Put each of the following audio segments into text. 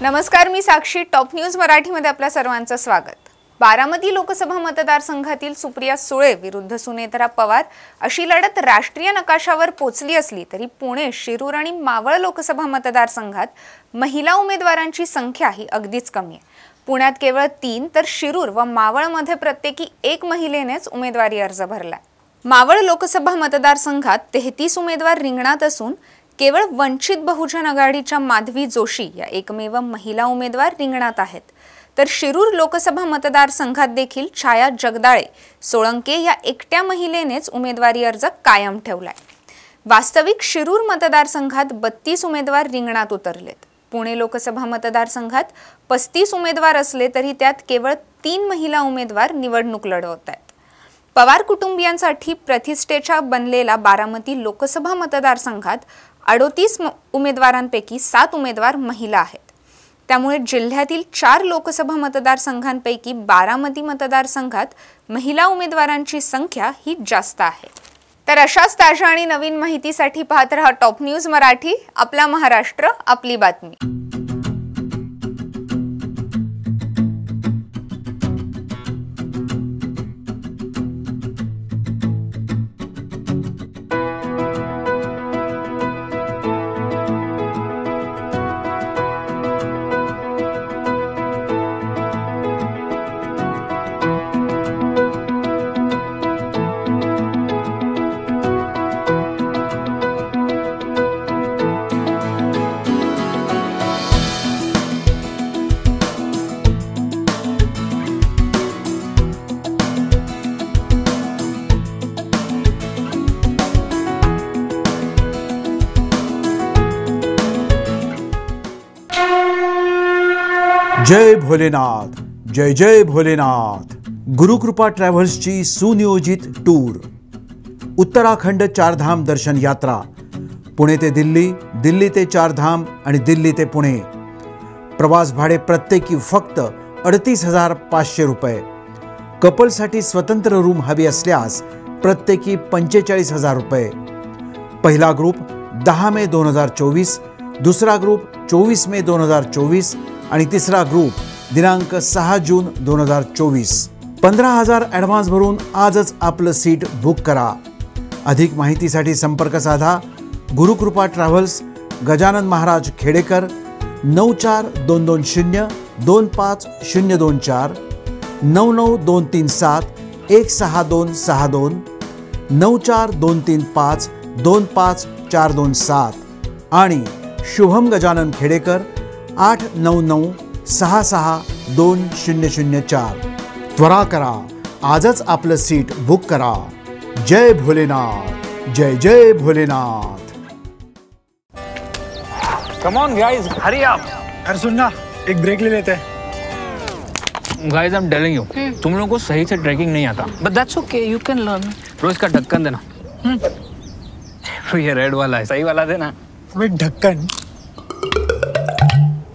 नमस्कार, मी साक्षी. Top news मराठीमध्ये आपल्या सर्वांचं स्वागत. बारामती लोकसभा मतदारसंघातील सुप्रिया सुळे विरुद्ध सुनेत्रा पवार अशी लढत राष्ट्रीय नकाशावर पोचली असली तरी पुणे, शिरूर आणि मावळ लोकसभा मतदारसंघात महिला उमेदवारांची संख्या ही अगदीच कमी आहे. पुण्यात केवळ 3 तर शिरूर व मावळमध्ये प्रत्येकी 1 महिलेनेच उमेदवारी अर्ज भरला. मावळ लोकसभा मतदारसंघात 33 उमेदवार रिंगणात असून केवळ वंचित बहुजन आघाडीच्या माधवी जोशी या एकमेव महिला उमेदवार रिंगणात आहेत. तर शिरूर लोकसभा मतदारसंघात देखील छाया जगदाळे सोळंके या एकट्या महिलेनेच उमेदवारी अर्ज कायम ठेवलाय. वास्तविक शिरूर मतदारसंघात 32 उमेदवार रिंगणात उतरलेत. पुणे लोकसभा मतदारसंघात 35 उमेदवार असले तरी त्यात केवळ 3 महिला उमेदवार निवडणूक लढवत आहेत. पवार कुटुंबियांसाठी प्रतिष्ठेचा बनलेला बारामती लोकसभा मतदारसंघात 38 उमेदवारांपैकी 7 उमेदवार महिला आहेत. त्यामुळे जिल्ह्यातील 4 लोकसभा मतदारसंघांपैकी बारामती मतदारसंघात महिला उमेदवारांची संख्या ही जास्त आहे. तर अशाच ताज्या आणि नवीन माहितीसाठी पाहत रहा टॉप न्यूज मराठी. आपला महाराष्ट्र, आपली बातमी. जय भोलेनाथ, जय जय भोलेनाथ. गुरुकृपा ट्रॅव्हल्सची सुनियोजित टूर. उत्तराखंड चारधाम दर्शन यात्रा. पुणे ते दिल्ली, दिल्ली ते चारधाम आणि दिल्ली ते पुणे. प्रवास भाडे प्रत्येकी फक्त 38,500 रुपये. कपलसाठी स्वतंत्र रूम हवी असल्यास प्रत्येकी 45,000 रुपये. पहिला ग्रुप 10 मे 2024, दुसरा ग्रुप 24 मे 2024 आणि तिसरा ग्रुप दिनांक 6 जून 2024. 15,000 ॲडव्हान्स भरून आजच आपलं सीट बुक करा. अधिक माहितीसाठी संपर्क साधा. गुरुकृपा ट्रॅव्हल्स, गजानन महाराज खेडेकर, 9422025024, 9923716262, 9423525427 आणि शुभम गजानन खेडेकर 8996620004. त्वरा करा, आजच आपलं सीट बुक करा. जय भोलेनाथ, जय जय Bholenath. Come on guys, hurry up. अरे सुन ना, एक ब्रेक ले लेते हैं. Guys, I'm telling you, तुम लोगों को सही से ट्रैकिंग नहीं आता. But that's okay, you can learn. रोज का ढक्कन देना. ये रेड वाला है, सही वाला देना. वे ढक्कन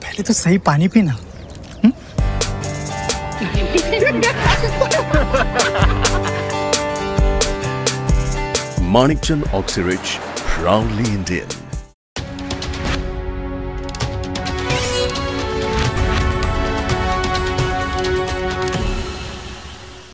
पहले तो सही पानी पीना. Manikchand Oxyrich, proudly Indian.